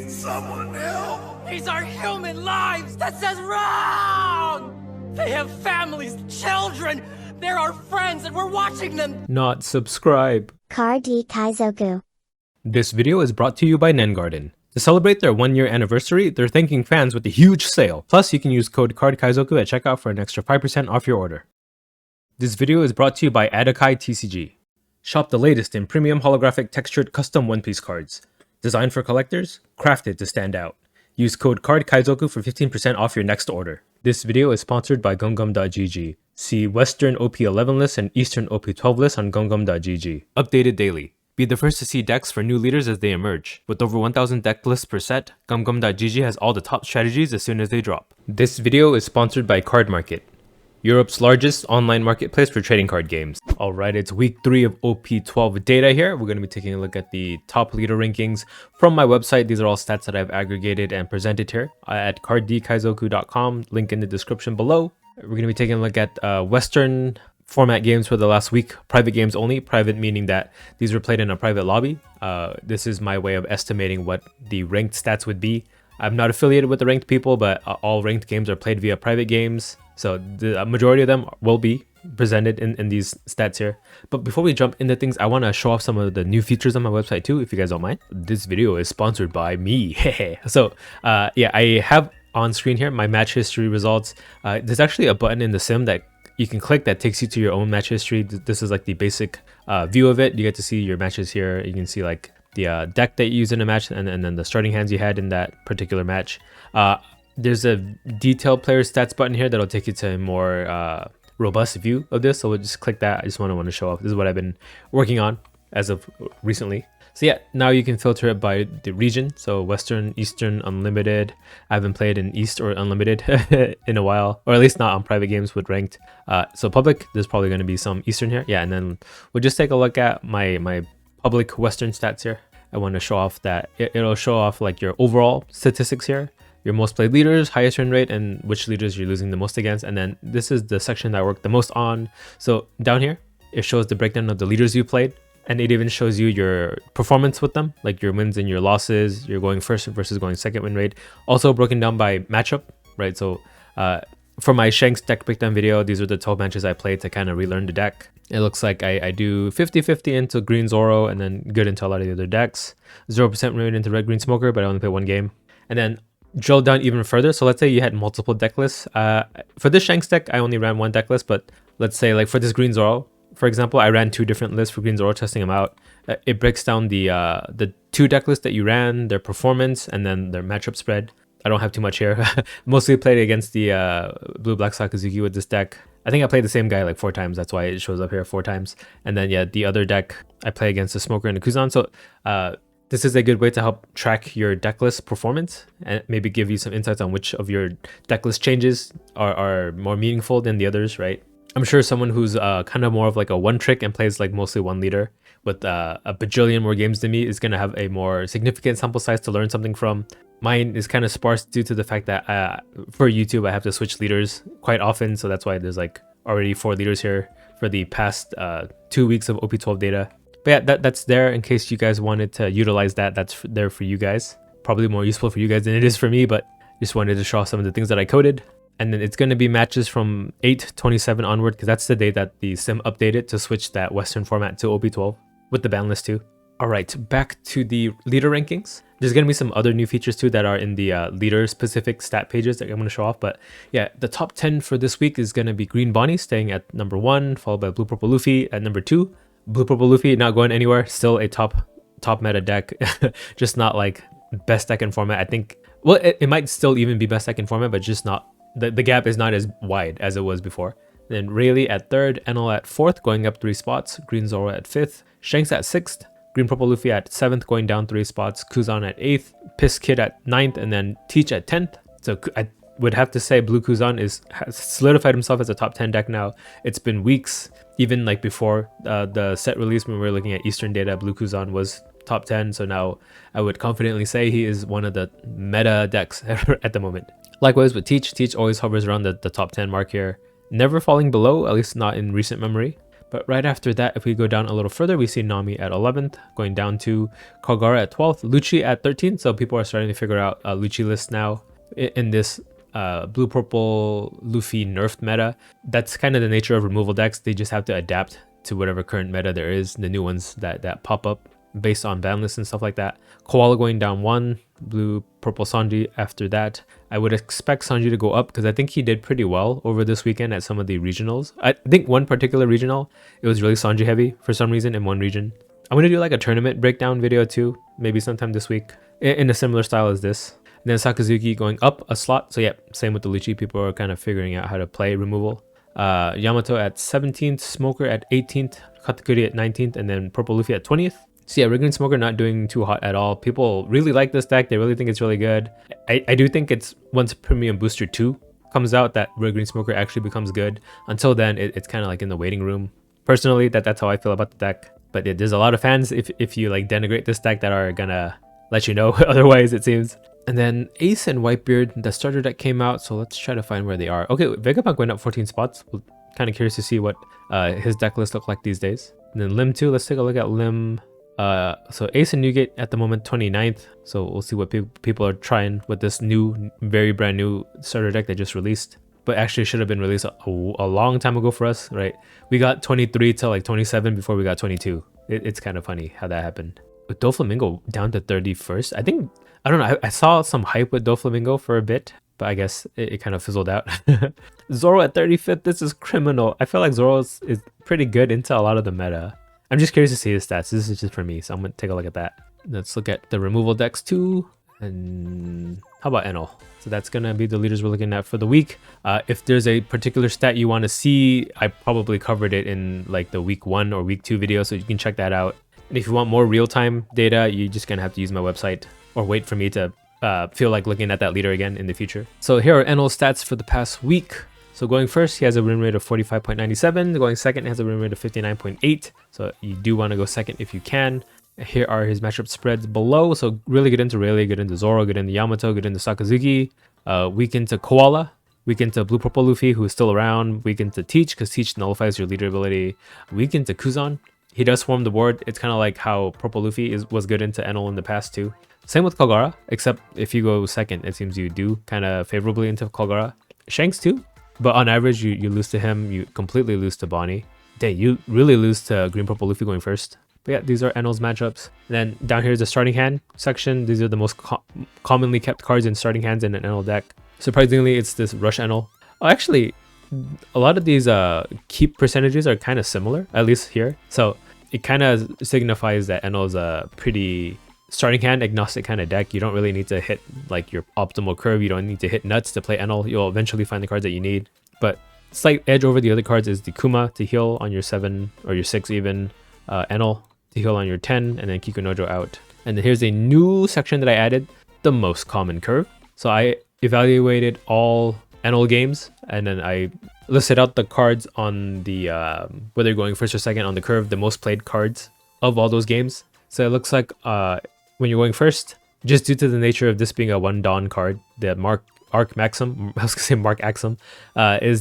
Someone help! These are human lives! That says wrong! They have families, children! They're our friends and we're watching them! Not subscribe. Card Kaizoku. This video is brought to you by Nengarden. To celebrate their 1-year anniversary, they're thanking fans with a huge sale. Plus, you can use code CardKaizoku at checkout for an extra 5% off your order. This video is brought to you by Adakai TCG. Shop the latest in premium holographic textured custom One Piece cards. Designed for collectors, crafted to stand out. Use code CardKaizoku for 15% off your next order. This video is sponsored by Gumgum.gg. See Western OP11 list and Eastern OP12 list on Gumgum.gg. Updated daily. Be the first to see decks for new leaders as they emerge. With over 1,000 deck lists per set, Gumgum.gg has all the top strategies as soon as they drop. This video is sponsored by Card Market, Europe's largest online marketplace for trading card games. Alright, it's week 3 of OP12 data here. We're going to be taking a look at the top leader rankings from my website. These are all stats that I've aggregated and presented here at carddkaizoku.com. Link in the description below. We're going to be taking a look at Western format games for the last week. Private games only. Private meaning that these were played in a private lobby. This is my way of estimating what the ranked stats would be. I'm not affiliated with the ranked people, but all ranked games are played via private games. So the majority of them will be presented in these stats here. But before we jump into things, I want to show off some of the new features on my website too, if you guys don't mind. This video is sponsored by me. So yeah, I have on screen here my match history results. There's actually a button in the sim that you can click that takes you to your own match history. This is like the basic view of it. You get to see your matches here. You can see like the deck that you use in a match and then the starting hands you had in that particular match. There's a detailed player stats button here that'll take you to a more robust view of this. So we'll just click that. I just want to show off. This is what I've been working on as of recently. So yeah, now you can filter it by the region. So Western, Eastern, Unlimited. I haven't played in East or Unlimited in a while, or at least not on private games with ranked. So public, there's probably going to be some Eastern here. Yeah, and then we'll just take a look at my public Western stats here. I want to show off that it'll show off like your overall statistics here, your most played leaders, highest win rate, and which leaders you're losing the most against. And then this is the section that I work the most on. So down here, it shows the breakdown of the leaders you played. And it even shows you your performance with them, like your wins and your losses, your going first versus going second win rate. Also broken down by matchup, right? So for my Shanks deck breakdown video, these are the 12 matches I played to kind of relearn the deck. It looks like I do 50-50 into green Zoro and then good into a lot of the other decks. 0% win rate into red green smoker, but I only play one game. And then drill down even further. So let's say you had multiple deck lists. For this Shanks deck, I only ran one deck list, but let's say like for this green Zoro, for example, I ran 2 different lists for green Zoro, testing them out. It breaks down the 2 deck lists that you ran, their performance, and then their matchup spread. I don't have too much here. Mostly played against the blue-black Sakazuki with this deck. I think I played the same guy like 4 times. That's why it shows up here 4 times. And then yeah, the other deck, I play against the Smoker and the Kuzan. So this is a good way to help track your deck list performance and maybe give you some insights on which of your deck list changes are more meaningful than the others, right? I'm sure someone who's kind of more of like a one trick and plays like mostly one leader with a bajillion more games than me is going to have a more significant sample size to learn something from. Mine is kind of sparse due to the fact that for YouTube, I have to switch leaders quite often. So that's why there's like already 4 leaders here for the past 2 weeks of OP12 data. But yeah, that's there in case you guys wanted to utilize that. That's there for you guys. Probably more useful for you guys than it is for me, but just wanted to show off some of the things that I coded. And then it's going to be matches from 8/27 onward, because that's the day that the sim updated to switch that Western format to OP12 with the ban list too. All right, back to the leader rankings. There's going to be some other new features too that are in the leader specific stat pages that I'm going to show off. But yeah, the top 10 for this week is going to be Green Bonnie staying at number 1, followed by Blue Purple Luffy at number 2. Blue Purple Luffy not going anywhere, still a top meta deck, just not like best deck in format. I think, well, it might still even be best deck in format, but just not. The gap is not as wide as it was before. Then Rayleigh at 3rd, Enel at 4th, going up 3 spots, Green Zoro at 5th, Shanks at 6th, Green Purple Luffy at 7th, going down 3 spots, Kuzan at 8th, Piss Kid at 9th, and then Teach at 10th. So I would have to say Blue Kuzan has solidified himself as a top 10 deck now. It's been weeks, even like before the set release when we were looking at Eastern data, Blue Kuzan was top 10. So now I would confidently say he is one of the meta decks at the moment. Likewise with Teach always hovers around the top 10 mark here, never falling below, at least not in recent memory. But right after that, if we go down a little further, we see Nami at 11th, going down to Kagura at 12th, Lucci at 13th. So people are starting to figure out Lucci list now in this blue purple Luffy nerfed meta. That's kind of the nature of removal decks. They just have to adapt to whatever current meta there is, the new ones that pop up based on ban lists and stuff like that. Koala going down 1, blue purple Sanji after that. I would expect Sanji to go up because I think he did pretty well over this weekend at some of the regionals. I think one particular regional, it was really Sanji heavy for some reason in one region. I'm going to do like a tournament breakdown video too, maybe sometime this week, in a similar style as this. And then Sakazuki going up a slot. So yeah, same with the Lucci. People are kind of figuring out how to play removal. Yamato at 17th, Smoker at 18th, Katakuri at 19th, and then Purple Luffy at 20th. So yeah, Red Green Smoker not doing too hot at all. People really like this deck. They really think it's really good. I do think it's once Premium Booster 2 comes out that Red Green Smoker actually becomes good. Until then, it's kind of like in the waiting room. Personally, that's how I feel about the deck. But yeah, there's a lot of fans if you like denigrate this deck that are gonna let you know otherwise, it seems. And then Ace and Whitebeard, the starter deck came out, so let's try to find where they are. Okay, Vegapunk went up 14 spots. Kind of curious to see what his deck list look like these days. And then Lim too, let's take a look at Lim. So Ace and Newgate at the moment 29th, so we'll see what people are trying with this new, very brand new starter deck they just released. But actually should have been released a long time ago for us, right? We got 23 to like 27 before we got 22. It's kind of funny how that happened. With Doflamingo down to 31st, I don't know, I saw some hype with Doflamingo for a bit, but I guess it kind of fizzled out. Zoro at 35th, this is criminal. I feel like Zoro is pretty good into a lot of the meta. I'm just curious to see his stats. This is just for me, so I'm going to take a look at that. Let's look at the removal decks too. And how about Enel? So that's going to be the leaders we're looking at for the week. If there's a particular stat you want to see, I probably covered it in like the week 1 or week 2 video, so you can check that out. And if you want more real-time data, you're just going to have to use my website or wait for me to feel like looking at that leader again in the future. So here are Enel stats for the past week. So going first, he has a win rate of 45.97. Going second, he has a win rate of 59.8. So you do want to go second if you can. Here are his matchup spreads below. So really good into Rayleigh, good into Zoro, good into Yamato, good into Sakazuki. Weak into Koala. Weak into Blue Purple Luffy, who is still around. Weak into Teach, because Teach nullifies your leader ability. Weak into Kuzan. He does swarm the board. It's kind of like how Purple Luffy was good into Enel in the past too. Same with Kagura, except if you go second, it seems you do kind of favorably into Kagura. Shanks too. But on average, you lose to him, you completely lose to Bonnie. Dang, you really lose to Green Purple Luffy going first. But yeah, these are Enel's matchups. And then down here is the starting hand section. These are the most commonly kept cards in starting hands in an Enel deck. Surprisingly, it's this Rush Enel. Oh, actually, a lot of these keep percentages are kind of similar, at least here. So it kind of signifies that Enel's a pretty starting hand agnostic kind of deck. You don't really need to hit like your optimal curve. You don't need to hit nuts to play Enel. You'll eventually find the cards that you need. But slight edge over the other cards is the Kuma to heal on your 7 or your 6 even. Enel to heal on your 10, and then Kikunojo out. And then here's a new section that I added, the most common curve. So I evaluated all Enel games, and then I listed out the cards on the whether you're going first or second on the curve, the most played cards of all those games. So it looks like when you're going first, just due to the nature of this being a 1 Dawn card, the Mark Axum is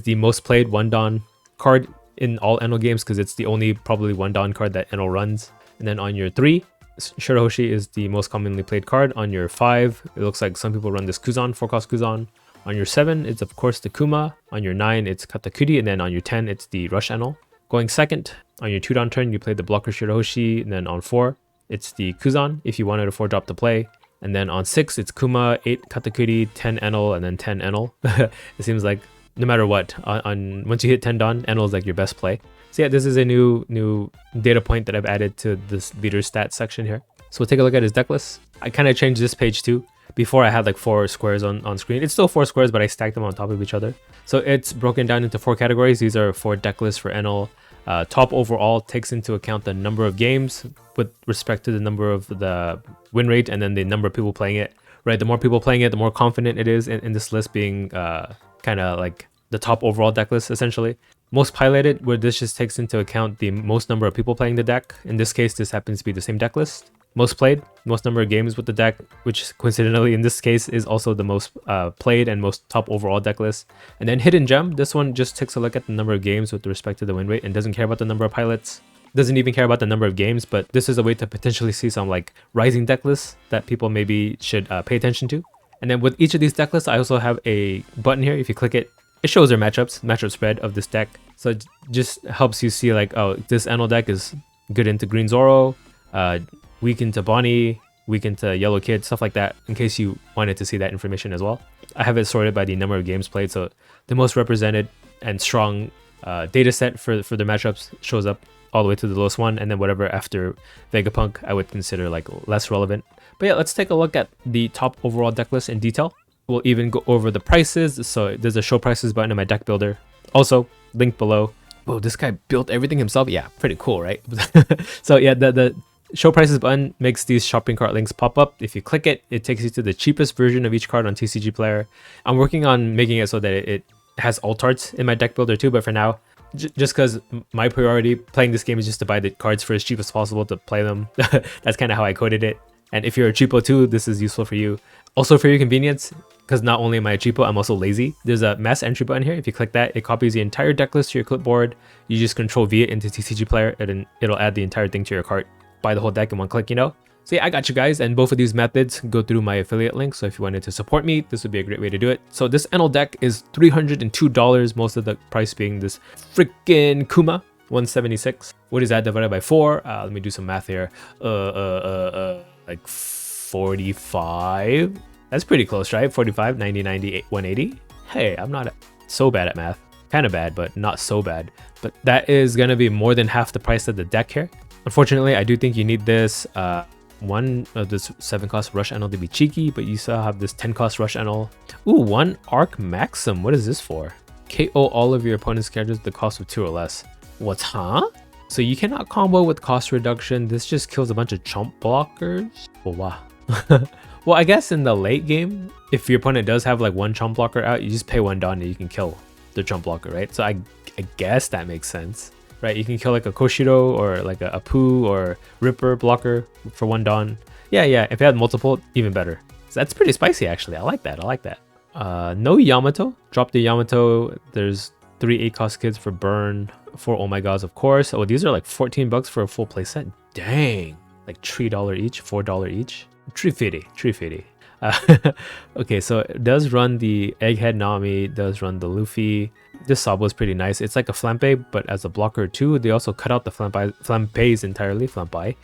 the most played 1 Dawn card in all Enel games because it's the only probably 1 Dawn card that Enel runs. And then on your 3, Shirahoshi is the most commonly played card. On your 5, it looks like some people run this Kuzan, 4-cost Kuzan. On your 7, it's of course the Kuma. On your 9, it's Katakuri. And then on your 10, it's the Rush Enel. Going second, on your 2 Dawn turn, you play the blocker Shirahoshi. And then on 4, it's the Kuzan if you wanted a 4-drop to play. And then on 6, it's Kuma, 8 Katakuri, 10 Enel, and then 10 Enel. It seems like no matter what, once you hit 10 Dawn, Enel is like your best play. So yeah, this is a new data point that I've added to this leader stats section here. So we'll take a look at his deck list. I kind of changed this page too. Before I had like 4 squares on screen. It's still 4 squares, but I stacked them on top of each other. So it's broken down into 4 categories. These are 4 deck lists for Enel. Top overall takes into account the number of games with respect to the number of the win rate and then the number of people playing it. Right, the more people playing it, the more confident it is in this list being kind of like the top overall deck list essentially. Most piloted, where this just takes into account the most number of people playing the deck. In this case, this happens to be the same deck list. most played, most number of games with the deck, which coincidentally in this case is also the most played and most top overall deck list. And then Hidden Gem, this one just takes a look at the number of games with respect to the win rate and doesn't care about the number of pilots. Doesn't even care about the number of games, but this is a way to potentially see some like rising deck lists that people maybe should pay attention to. And then with each of these deck lists, I also have a button here. If you click it, it shows their matchup spread of this deck. So it just helps you see like, oh, this Enel deck is good into Green Zoro, weak into Bonnie, weak into Yellow Kid, stuff like that, in case you wanted to see that information as well. I have it sorted by the number of games played, so the most represented and strong data set for the matchups shows up all the way to the lowest one, and then whatever after Vegapunk I would consider like less relevant. But yeah, let's take a look at the top overall deck list in detail. We'll even go over the prices, so there's a show prices button in my deck builder. Also, link below. Whoa, this guy built everything himself? Yeah, pretty cool, right? So yeah, the show prices button makes these shopping cart links pop up. If you click it, it takes you to the cheapest version of each card on TCG Player. I'm working on making it so that it has alt arts in my deck builder too, but for now, just because my priority playing this game is just to buy the cards for as cheap as possible to play them. That's kind of how I coded it. And if you're a cheapo too, this is useful for you. Also for your convenience, because not only am I a cheapo, I'm also lazy. There's a mass entry button here. If you click that, it copies the entire deck list to your clipboard. You just Control V it into TCG Player, and then it'll add the entire thing to your cart. Buy the whole deck in one click, you know? So yeah, I got you guys, and both of these methods go through my affiliate link, so if you wanted to support me, this would be a great way to do it. So this Enel deck is $302, most of the price being this freaking Kuma, 176. What is that divided by 4? Let me do some math here. Like 45? That's pretty close, right? 45, 90, 90, 180? Hey, I'm not so bad at math. Kind of bad, but not so bad. But that is going to be more than half the price of the deck here. Unfortunately, I do think you need this one of this 7 cost Rush Enel to be cheeky, but you still have this 10 cost Rush Enel. Ooh, 1 Arc Maxim. What is this for? KO all of your opponent's characters at the cost of 2 or less. What, huh? So you cannot combo with cost reduction. This just kills a bunch of chump blockers. Oh, wow. Well, I guess in the late game, if your opponent does have like 1 chump blocker out, you just pay 1 Don and you can kill the chump blocker, right? So I guess that makes sense. Right, you can kill like a Koshiro or like a Apu or Ripper blocker for 1 Don. Yeah, if you had multiple, even better. So that's pretty spicy actually. I like that. No Yamato. Drop the Yamato. There's 3 8 cost kids for burn. 4 Oh My Gods, of course. Oh, these are like $14 for a full playset. Dang. Like $3 each, $4 each. Tree fitty. Okay, so it does run the Egghead Nami, does run the Luffy. This Sabo is pretty nice. It's like a Flampe, but as a blocker too. They also cut out the Flampes entirely, Flampai.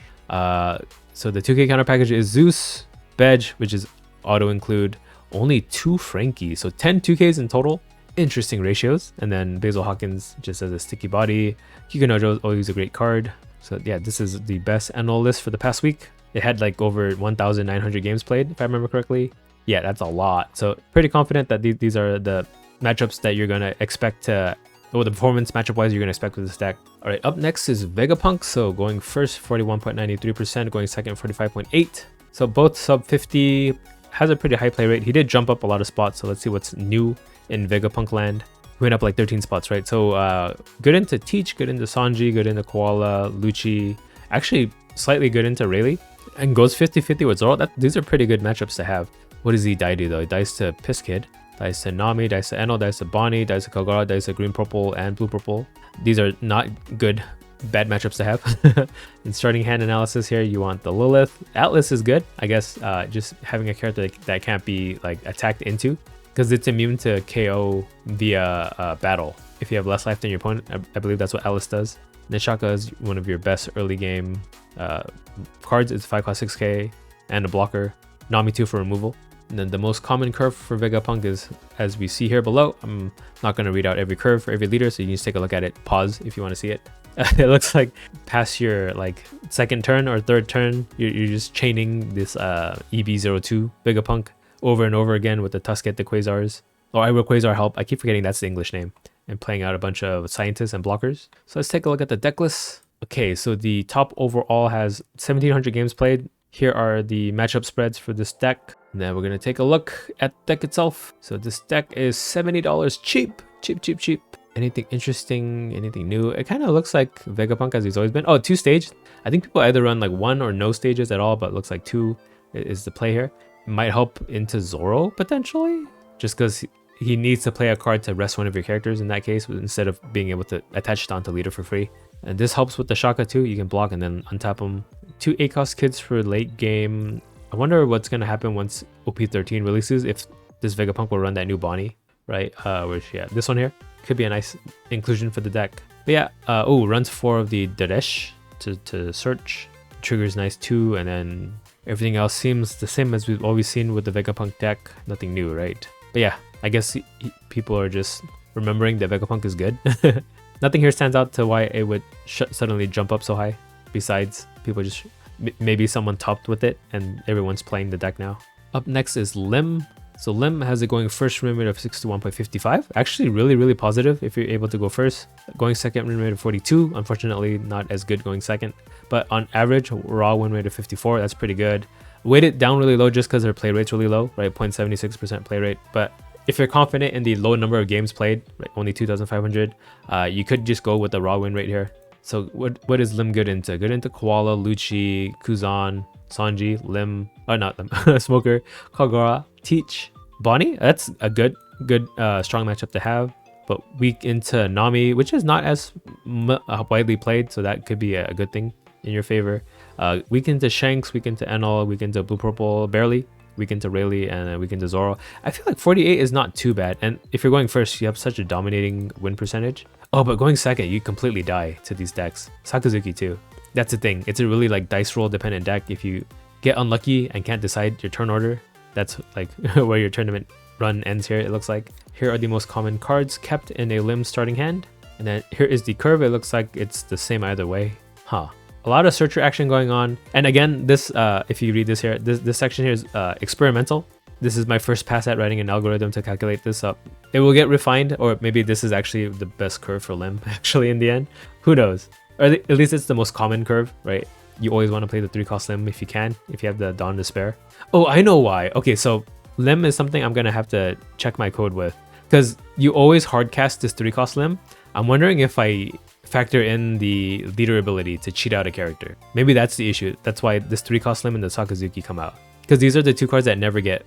So the 2K counter package is Zeus, Bedge, which is auto include, only 2 Frankie, so 10 2Ks in total. Interesting ratios. And then Basil Hawkins just as a sticky body. Kikunojo is always a great card. So yeah, this is the best Enel list for the past week. It had like over 1,900 games played, if I remember correctly. Yeah, that's a lot. So pretty confident that these are the matchups that you're going to expect to, or the performance matchup wise you're going to expect with this deck. All right, up next is Vegapunk. So going first, 41.93%, going second, 45.8%. So both sub 50, has a pretty high play rate. He did jump up a lot of spots. So let's see what's new in Vegapunk land. He went up like 13 spots, right? So good into Teach, good into Sanji, good into Koala, Lucci. Actually, slightly good into Rayleigh. And goes 50-50 with Zoro. These are pretty good matchups to have. What does he die to though? He dies to Piss Kid, dies to Nami, dies to Enel, dies to Bonnie, dies to Kagura, dies to Green Purple and Blue Purple. These are not good, bad matchups to have. In starting hand analysis here, you want the Lilith. Atlas is good, I guess. Just having a character that can't be like attacked into, because it's immune to KO via battle. If you have less life than your opponent, I believe that's what Atlas does. Nishaka is one of your best early game cards. It's 5 cost 6k and a blocker. Nami 2 for removal. And then the most common curve for Vegapunk is, as we see here below. I'm not going to read out every curve for every leader, so you can just take a look at it. Pause if you want to see it. It looks like past your like second turn or third turn, you're just chaining this EB02 Vegapunk over and over again with the Tusket, the Quasars. Or I will Quasar help. I keep forgetting that's the English name. And playing out a bunch of scientists and blockers. So let's take a look at the deck list. Okay, so the top overall has 1,700 games played. Here are the matchup spreads for this deck. And then we're going to take a look at the deck itself. So this deck is $70 cheap. Anything interesting, anything new? It kind of looks like Vegapunk as he's always been. Oh, 2-stage. I think people either run like 1 or no stages at all, but it looks like 2 is the play here. It might help into Zoro potentially, just because he needs to play a card to rest one of your characters in that case, instead of being able to attach it onto leader for free. And this helps with the Shaka too. You can block and then untap them. 2 8-cost kids for late game. I wonder what's going to happen once OP13 releases, if this Vegapunk will run that new Bonnie, right? Where's she at? This one here. Could be a nice inclusion for the deck. But yeah, runs 4 of the Dadesh to search. Triggers nice too, and then everything else seems the same as we've always seen with the Vegapunk deck. Nothing new, right? But yeah, I guess people are just remembering that Vegapunk is good. Nothing here stands out to why it would suddenly jump up so high. Besides, people just maybe someone topped with it and everyone's playing the deck now. Up next is Lim. So Lim has it going first win rate of 61.55. Actually really positive if you're able to go first. Going second win rate of 42. Unfortunately not as good going second. But on average, raw win rate of 54. That's pretty good. Weighted down really low just because their play rate's really low, right? 0.76% play rate. But if you're confident in the low number of games played, right, only 2,500, you could just go with the raw win rate here. So what is Lim good into? Good into Koala, Lucci, Kuzan, Sanji, Lim, not Lim, Smoker, Kagura, Teach, Bonnie. That's a good strong matchup to have. But weak into Nami, which is not as widely played, so that could be a good thing in your favor. Weak into Shanks, weak into Enel, weak into Blue Purple, barely. Weak into Rayleigh, and weak into Zoro. I feel like 48 is not too bad. And if you're going first, you have such a dominating win percentage. Oh, but going second, you completely die to these decks. Sakazuki too. That's the thing. It's a really like dice roll dependent deck. If you get unlucky and can't decide your turn order, that's like where your tournament run ends here, it looks like. Here are the most common cards kept in a Lim starting hand. And then here is the curve. It looks like it's the same either way. Huh. A lot of searcher action going on. And again, this, if you read this here, this section here is experimental. This is my first pass at writing an algorithm to calculate this up. It will get refined, or maybe this is actually the best curve for Lim, actually, in the end. Who knows? Or at least it's the most common curve, right? You always want to play the 3-cost Lim if you can, if you have the Dawn to spare. Oh, I know why. Okay, so Lim is something I'm going to have to check my code with. Because you always hardcast this 3-cost Lim. I'm wondering if I factor in the leader ability to cheat out a character. Maybe that's the issue. That's why this 3-cost Lim and the Sakazuki come out. Because these are the 2 cards that never get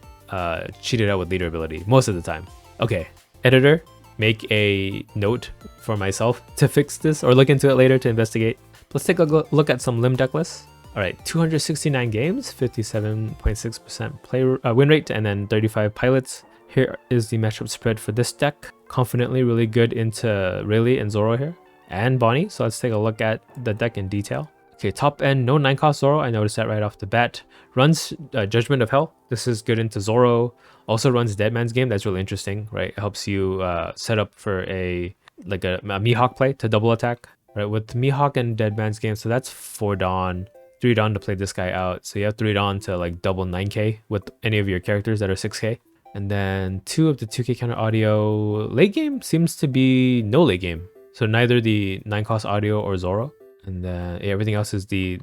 cheated out with leader ability, most of the time. Okay, editor, make a note for myself to fix this or look into it later to investigate. Let's take a look at some Lim deck lists. Alright, 269 games, 57.6% play win rate, and then 35 pilots. Here is the matchup spread for this deck. Confidently really good into Rayleigh and Zoro here. And Bonnie, so let's take a look at the deck in detail. Okay, top end, no 9-cost Zoro, I noticed that right off the bat. Runs Judgment of Hell, this is good into Zoro. Also runs Dead Man's Game, that's really interesting, right? It helps you set up for a Mihawk play to double attack, right? With Mihawk and Dead Man's Game, so that's 4 Dawn, 3 Dawn to play this guy out. So you have 3 Dawn to like double 9k with any of your characters that are 6k. And then 2 of the 2k counter audio. Late game seems to be no late game. So neither the 9-cost audio or Zoro. And then everything else is the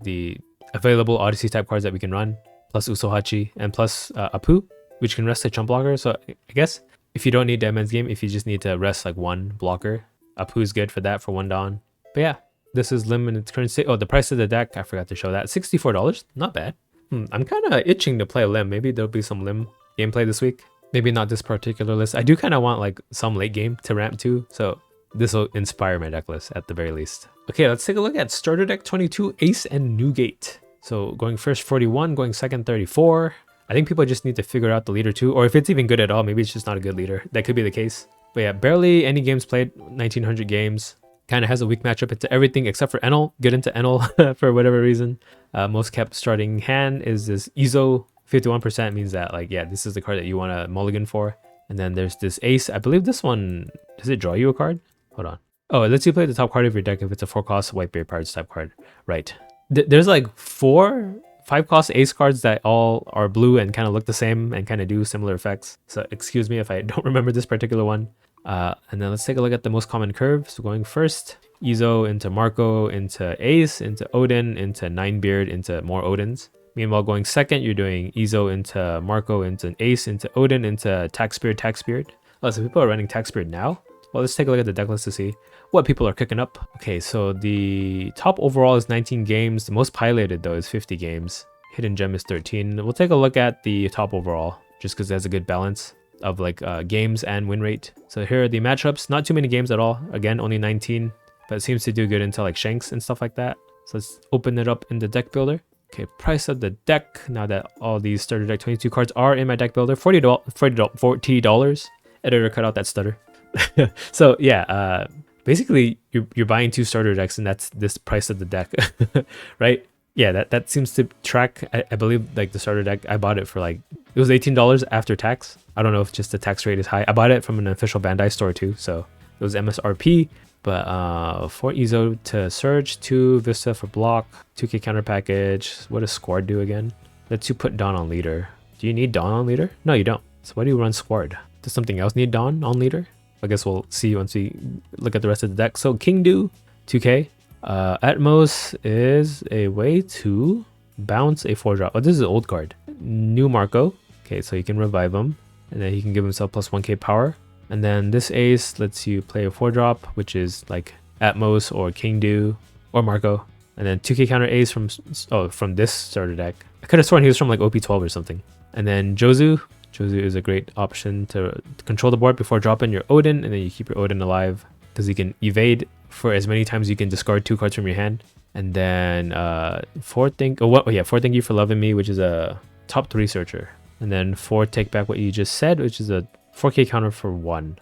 available Odyssey type cards that we can run. Plus Usohachi and plus Apu, which can rest a chump blocker. So I guess if you don't need Dead Man's Game, if you just need to rest like 1 blocker, Apu is good for that for 1 Dawn. But yeah, this is Lim in its current state. Oh, the price of the deck, I forgot to show that. $64, not bad. I'm kind of itching to play Lim. Maybe there'll be some Lim gameplay this week. Maybe not this particular list. I do kind of want like some late game to ramp to. So this will inspire my deck list at the very least. Okay, let's take a look at starter deck 22, Ace and Newgate. So going first 41, going second 34. I think people just need to figure out the leader too, or if it's even good at all, maybe it's just not a good leader. That could be the case. But yeah, barely any games played, 1900 games. Kind of has a weak matchup into everything except for Enel. Get into Enel for whatever reason. Most kept starting hand is this Izo. 51% means that like, yeah, this is the card that you want to mulligan for. And then there's this Ace. I believe this one, does it draw you a card? Hold on. Oh, it lets you play the top card of your deck if it's a 4-cost Whitebeard Pirates type card. Right. There's like 5-cost Ace cards that all are blue and kind of look the same and kind of do similar effects. So excuse me if I don't remember this particular one. And then let's take a look at the most common curve. So going first, Izo into Marco, into Ace, into Odin, into Ninebeard, into more Odins. Meanwhile, going second, you're doing Izo into Marco, into Ace, into Odin, into Taxbeard. Oh, so people are running Taxbeard now? Well, let's take a look at the deck list to see what people are cooking up. Okay, so the top overall is 19 games. The most piloted though is 50 games. Hidden gem is 13. We'll take a look at the top overall just because it has a good balance of like games and win rate. So here are the matchups. Not too many games at all. Again, only 19, but it seems to do good into like Shanks and stuff like that. So let's open it up in the deck builder. Okay, price of the deck. Now that all these starter deck 22 cards are in my deck builder, $40. Editor cut out that stutter. So yeah, basically you're buying 2 starter decks and that's this price of the deck, right? Yeah, that seems to track. I believe like the starter deck, I bought it for like, it was $18 after tax. I don't know if just the tax rate is high. I bought it from an official Bandai store too, so it was MSRP. But 4 Ezo to Surge, 2 Vista for block, 2k counter package. What does Squad do again? Let's you put Dawn on leader. Do you need Dawn on leader? No, you don't. So why do you run Squad? Does something else need Dawn on leader? I guess we'll see once we look at the rest of the deck. So King Do, 2k. Atmos is a way to bounce a 4-drop. Oh, this is an old card. New Marco. Okay, so you can revive him. And then he can give himself plus 1k power. And then this Ace lets you play a 4-drop, which is like Atmos or King Do or Marco. And then 2k counter Ace from this starter deck. I could have sworn he was from like OP12 or something. And then Jozu. Jozu is a great option to control the board before dropping your Odin. And then you keep your Odin alive because he can evade for as many times you can discard 2 cards from your hand. And then 4 Thank You for Loving Me, which is a top 3 searcher. And then 4 Take Back What You Just Said, which is a 4k counter for 1.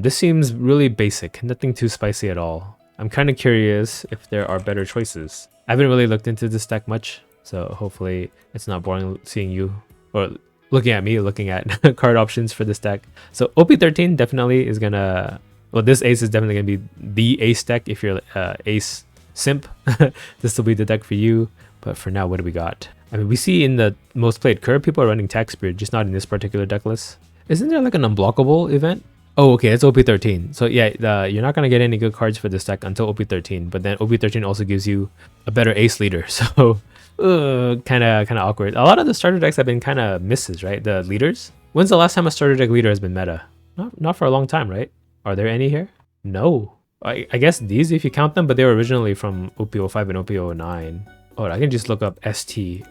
This seems really basic, nothing too spicy at all. I'm kind of curious if there are better choices. I haven't really looked into this deck much, so hopefully it's not boring seeing you or looking at me looking at card options for this deck. So OP13 definitely is gonna, well, this Ace is definitely gonna be the Ace deck if you're Ace simp. This will be the deck for you. But for now, what do we got? I mean, we see in the most played curve, people are running Tax Spirit, just not in this particular deck list. Isn't there like an unblockable event? Oh, okay, it's OP13. So yeah, you're not going to get any good cards for this deck until OP13. But then OP13 also gives you a better Ace leader. So kind of awkward. A lot of the starter decks have been kind of misses, right? The leaders. When's the last time a starter deck leader has been meta? Not for a long time, right? Are there any here? No. I guess these if you count them, but they were originally from OP05 and OP09. Oh, I can just look up ST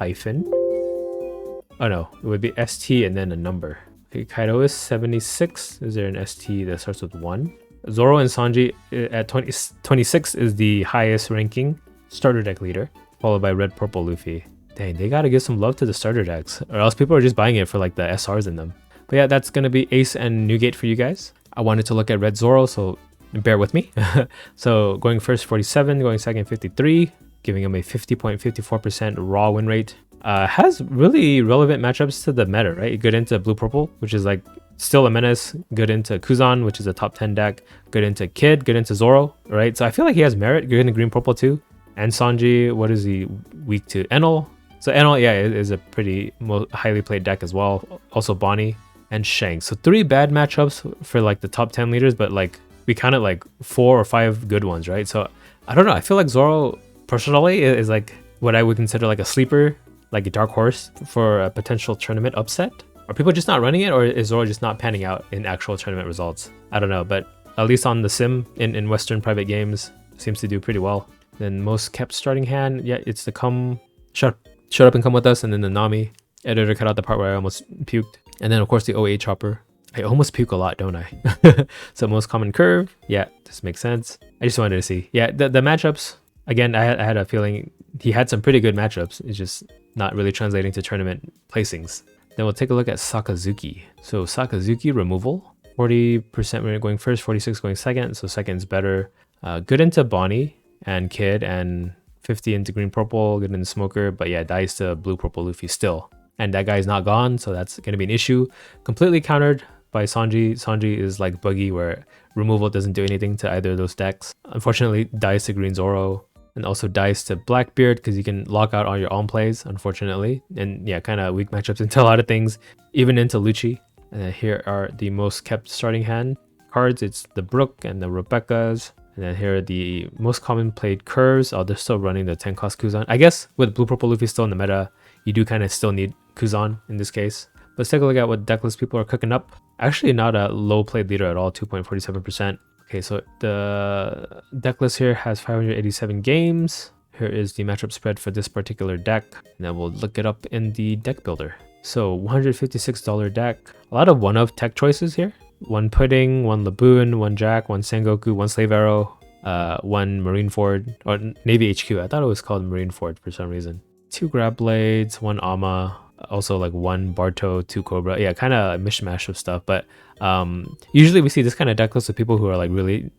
hyphen. Oh no, it would be ST and then a number. Okay, Kaido is 76. Is there an ST that starts with 1? Zoro and Sanji at 26 is the highest ranking starter deck leader, followed by Red Purple Luffy. Dang, they gotta give some love to the starter decks, or else people are just buying it for like the SRs in them. But yeah, that's gonna be Ace and Newgate for you guys. I wanted to look at Red Zoro, so bear with me. So going first 47, going second 53, giving him a 50.54% raw win rate. Has really relevant matchups to the meta, right? Good into blue purple, which is like still a menace. Good into Kuzan, which is a top 10 deck. Good into Kid, good into Zoro, right? So I feel like he has merit. Good into green purple too. And Sanji, what is he weak to? Enel. So Enel, yeah, is a pretty highly played deck as well. Also Bonnie and Shanks. So 3 bad matchups for like the top 10 leaders, but like we counted like 4 or 5 good ones, right? So I don't know. I feel like Zoro personally is like what I would consider like a sleeper, like a dark horse for a potential tournament upset. Are people just not running it, or is Zoro just not panning out in actual tournament results? I don't know, but at least on the sim in Western private games, seems to do pretty well. Then most kept starting hand, yeah, it's the shut up and come with us, and then the Nami. Editor cut out the part where I almost puked. And then of course the 08 chopper. I almost puke a lot, don't I? So most common curve, yeah, this makes sense. I just wanted to see. Yeah, the matchups, again, I had a feeling he had some pretty good matchups. It's just not really translating to tournament placings. Then we'll take a look at Sakazuki. So Sakazuki removal, 40% going first, 46 going second. So second's better. Good into Bonnie and Kid, and 50 into green purple, good into Smoker. But yeah, dies to blue purple Luffy still. And that guy's not gone, so that's going to be an issue. Completely countered by Sanji. Sanji is like Buggy, where removal doesn't do anything to either of those decks. Unfortunately, dies to green Zoro. And also dies to Blackbeard because you can lock out all your own plays, unfortunately. And yeah, kind of weak matchups into a lot of things, even into Lucci. And then here are the most kept starting hand cards. It's the Brook and the Rebecca's. And then here are the most common played curves. Oh, they're still running the 10 cost Kuzan. I guess with blue purple Luffy still in the meta, you do kind of still need Kuzan in this case. Let's take a look at what decklist people are cooking up. Actually not a low played leader at all, 2.47%. Okay, so the decklist here has 587 games. Here is the matchup spread for this particular deck. And then we'll look it up in the deck builder. So $156 deck. A lot of one-of tech choices here. One Pudding, one Laboon, one Jack, one Sengoku, one Slave Arrow, one Marineford, or Navy HQ. I thought it was called Marineford for some reason. 2 Grab Blades, 1 Ama, also like 1 Barto, 2 Cobra. Yeah, kind of a mishmash of stuff. But usually we see this kind of deck list of people who are like really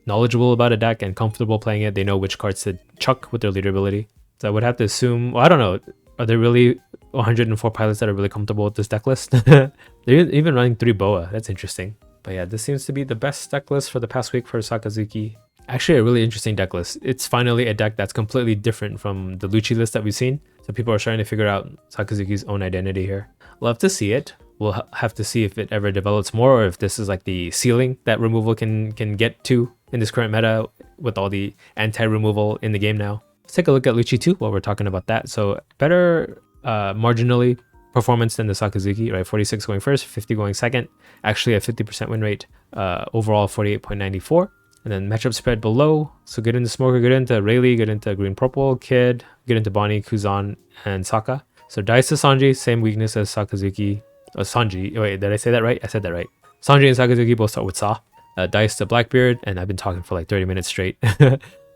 knowledgeable about a deck and comfortable playing it. They know which cards to chuck with their leader ability. So I would have to assume, well, I don't know, are there really 104 pilots that are really comfortable with this deck list? They're even running 3 Boa. That's interesting. But yeah, this seems to be the best deck list for the past week for Sakazuki. Actually, a really interesting deck list. It's finally a deck that's completely different from the Lucci list that we've seen. So people are starting to figure out Sakazuki's own identity here. Love to see it. We'll have to see if it ever develops more, or if this is like the ceiling that removal can get to in this current meta with all the anti-removal in the game now. Let's take a look at Lucci 2 while we're talking about that. So better marginally performance than the Sakazuki, right? 46 going first, 50 going second. Actually a 50% win rate, overall 48.94. And then matchup spread below. So good into Smoker, good into Rayleigh, good into Green Purple, Kid, good into Bonnie, Kuzan, and Saka. So dice to Sanji, same weakness as Sakazuki. Sanji, wait, did I say that right? I said that right. Sanji and Sakazuki both start with Sa. Dice to Blackbeard, and I've been talking for like 30 minutes straight.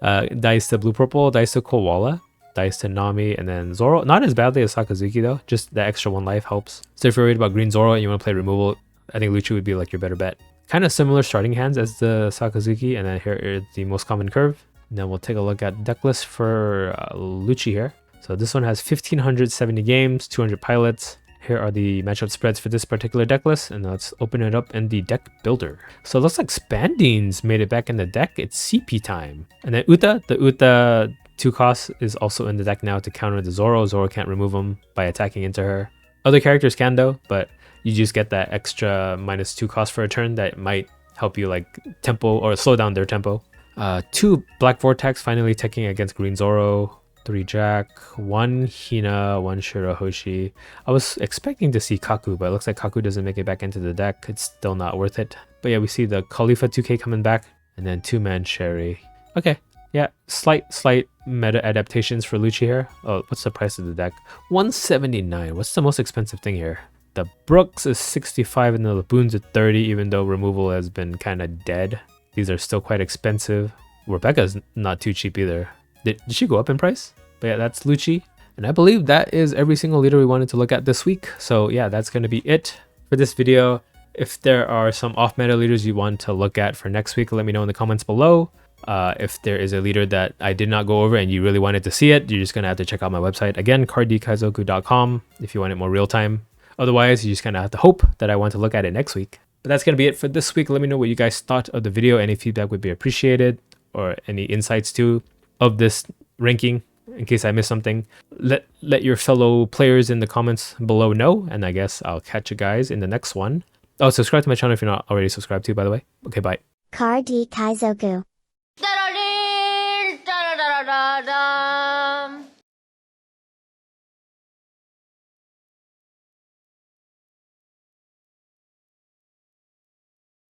Dice to Blue Purple, dice to Koala, dice to Nami, and then Zoro. Not as badly as Sakazuki though, just the extra 1 life helps. So if you're worried about green Zoro and you want to play removal, I think Lucci would be like your better bet. Kind of similar starting hands as the Sakazuki, and then here is the most common curve. And then we'll take a look at deck list for Lucci here. So this one has 1,570 games, 200 pilots. Here are the matchup spreads for this particular deck list, and let's open it up in the deck builder. So it looks like Spandines made it back in the deck. It's CP time. And then Uta, the Uta 2 cost is also in the deck now to counter the Zoro. Zoro can't remove him by attacking into her. Other characters can though, but you just get that extra -2 cost for a turn that might help you like tempo or slow down their tempo. 2 Black Vortex finally teching against Green Zoro. 3 Jack, 1 Hina, 1 Shirahoshi. I was expecting to see Kaku, but it looks like Kaku doesn't make it back into the deck. It's still not worth it. But yeah, we see the Khalifa 2K coming back, and then 2-man Sherry. Okay, yeah, slight meta adaptations for Lucci here. Oh, what's the price of the deck? 179. What's the most expensive thing here? The Brooks is 65 and the Laboons at 30, even though removal has been kind of dead. These are still quite expensive. Rebecca's not too cheap either. Did she go up in price? But yeah, that's Lucci. And I believe that is every single leader we wanted to look at this week. So yeah, that's going to be it for this video. If there are some off-meta leaders you want to look at for next week, let me know in the comments below. If there is a leader that I did not go over and you really wanted to see it, you're just going to have to check out my website. Again, Kaizoku.com if you want it more real-time. Otherwise, you just kind of have to hope that I want to look at it next week. But that's going to be it for this week. Let me know what you guys thought of the video. Any feedback would be appreciated, or any insights too of this ranking in case I missed something. Let your fellow players in the comments below know, and I guess I'll catch you guys in the next one. Oh, subscribe to my channel if you're not already subscribed to, by the way. Okay, bye. Car D Kaizoku. Da-da-dee, da-da-da-da-da.